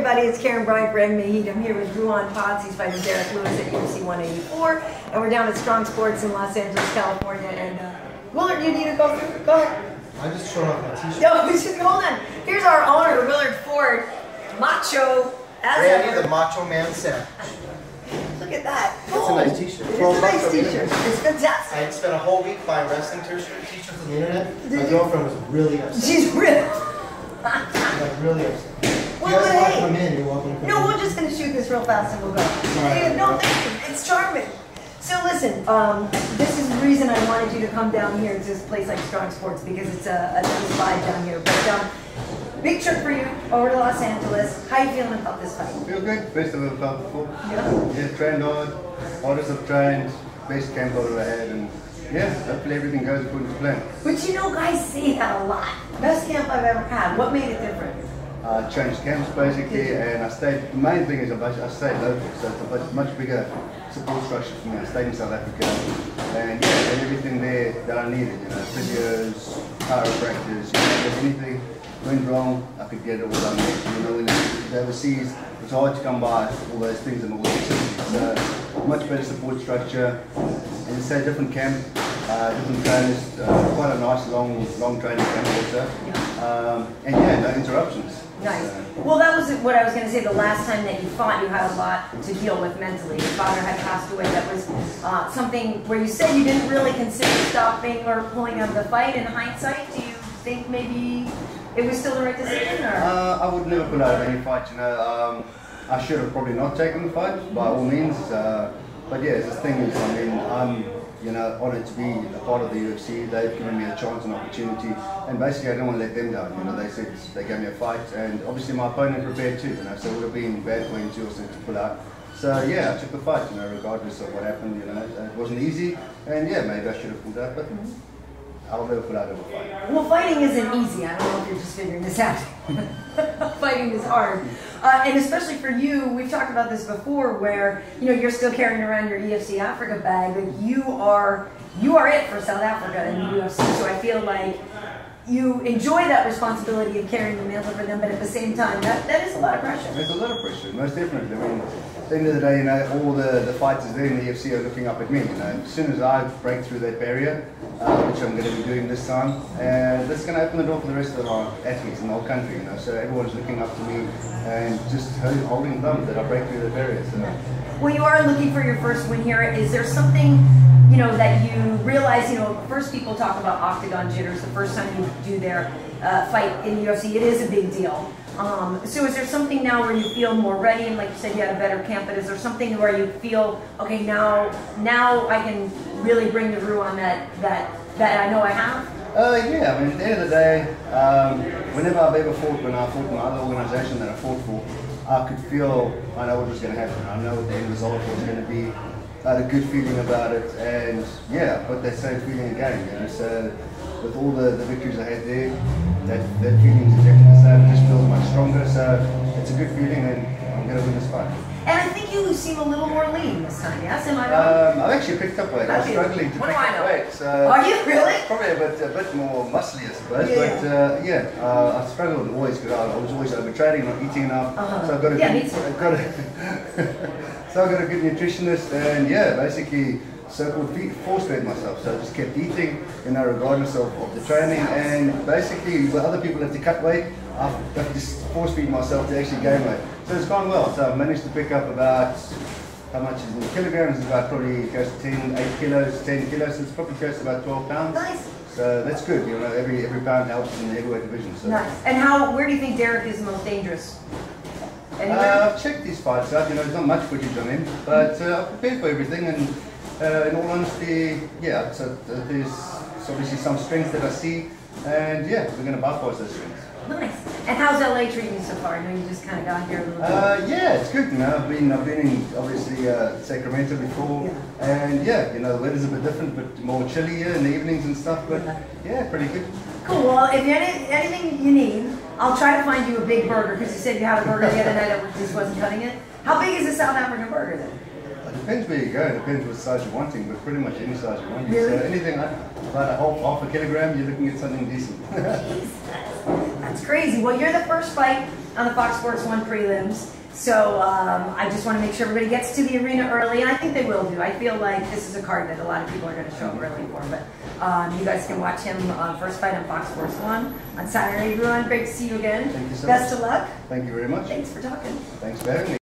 everybody, it's Karyn Bryant for MMA Heat. I'm here with Ruan. He's fighting Derek Lewis at UFC 184, and we're down at Strong Sports in Los Angeles, California. And Willard, you need to go through. Go ahead. I just showed off my t-shirt. No, just hold on. Here's our owner, Willard Ford, macho as Randy, ever. the Macho Man sandwich. Look at that. It's a nice t-shirt. It's a nice t-shirt. It's fantastic. I spent a whole week buying wrestling t-shirts on the internet. My girlfriend was really upset. She's really. Like really upset. Well, you guys want to hey. come in, you're welcome to come in. No, we're just going to shoot this real fast and we'll go. Right. No, thank you. It's charming. So listen, this is the reason I wanted you to come down here to this place like Strong Sports, because it's a nice vibe down here. But big trip for you over to Los Angeles. How you feeling about this fight? Feel good. Best I've ever felt before. Yeah. Yeah, trained hard. Hardest I've trained. Best camp I've ever had. And yeah, hopefully everything goes according to plan. But you know, guys say that a lot. Best camp I've ever had. What made it different? Changed camps basically, and I stayed. The main thing is I stayed local, so it's a much bigger support structure for me. I stayed in South Africa, and yeah, had everything there that I needed. You know, physios, chiropractors. You know, if anything went wrong, I could get it all done there. You know, when you're overseas, it's hard to come by all those things in all those facilities. So much better support structure, and it's a different camp. Different trainers, quite a nice long training camp also, and yeah, no interruptions. Nice. Well, that was what I was going to say. The last time that you fought, you had a lot to deal with mentally. Your father had passed away. That was something where you said you didn't really consider stopping or pulling out of the fight. In hindsight, do you think maybe it was still the right decision? Or? I would never pull out of any fight. You know, I should have probably not taken the fight by all means. But yeah, the thing is, I mean, I'm honoured to be a part of the UFC. They've given me a chance and opportunity, and basically I don't want to let them down. You know, they said they gave me a fight, and obviously my opponent prepared too. You know, so it would have been bad for him to also to pull out. So yeah, I took the fight. You know, regardless of what happened. You know, it wasn't easy, and yeah, maybe I should have pulled out, but I'll never pull out of a fight. Well, fighting isn't easy. I don't know if you're just figuring this out. Fighting is hard, and especially for you. We've talked about this before, where you're still carrying around your UFC Africa bag, but you are it for South Africa in the UFC. So I feel like you enjoy that responsibility of carrying the mantle for them, but at the same time, that is a lot of pressure. There's a lot of pressure, most definitely. I mean, at the end of the day, all the fighters there in the UFC are looking up at me. As soon as I break through that barrier, which I'm going to be doing this time, and that's going to open the door for the rest of our athletes in the whole country. So everyone's looking up to me and just holding them that I break through the barrier. So. Well, you are looking for your first win here. Is there something that you realize? First people talk about octagon jitters. The first time you do their fight in the UFC, it is a big deal. So is there something now where you feel more ready, and like you said, you had a better camp, but is there something where you feel, okay, now I can really bring the Ruan that I know I have? Yeah, I mean, at the end of the day, whenever I've ever fought, when I fought in my other organisation that I fought for, I could feel, I know what was going to happen. I know what the end result was going to be. I had a good feeling about it, and yeah, I got that same feeling again. So with all the victories I had there, that feeling is exactly the same. It just feels much stronger. So it's a good feeling, and I'm going to win this fight. And I think you seem a little more lean this time, yes? Am I wrong? I've actually picked up weight. I was struggling to pick up weight. So are you really? Probably a bit more muscly, I suppose. Yeah. But I struggled always because I was always overtraining, not eating enough. So I've got so I got a good nutritionist, and yeah, basically so-called force-fed myself. So I just kept eating, regardless of the training, and basically when other people have to cut weight, I've just force-feed myself to actually gain weight. So it's gone well. So I managed to pick up about, how much is in kilograms? It's about probably close to 8 kilos, 10 kilos. So it's probably close to about 12 pounds. Nice. So that's good. Every pound helps in the heavyweight division. So. Nice. And where do you think Derek is the most dangerous? I've checked these fights out. There's not much footage on him, but I've prepared for everything. And in all honesty, yeah. So there's obviously some strengths that I see, and yeah, we're going to bypass those strengths. Nice. And how's LA treating you so far? I know you just kind of got here a little bit. Yeah, it's good. I've been in obviously Sacramento before, and yeah, the weather's a bit different, but more chilly here in the evenings and stuff. But yeah, pretty good. Cool. Well, if you anything you need, I'll try to find you a big burger, because you said you had a burger the other night that just wasn't cutting it. How big is a South African burger then? It depends where you go. It depends what size you're wanting, but pretty much any size you want. Really? So anything about half a kilogram, you're looking at something decent. Jeez, that's crazy. Well, you're the first fight on the Fox Sports 1 prelims. So I just want to make sure everybody gets to the arena early, and I think they will do. I feel like this is a card that a lot of people are going to show up early for. But you guys can watch him first fight on Fox Sports 1 on Saturday. Ruan, great to see you again. Thank you so Best much. of luck. Thank you very much. Thanks for talking. Thanks for having me.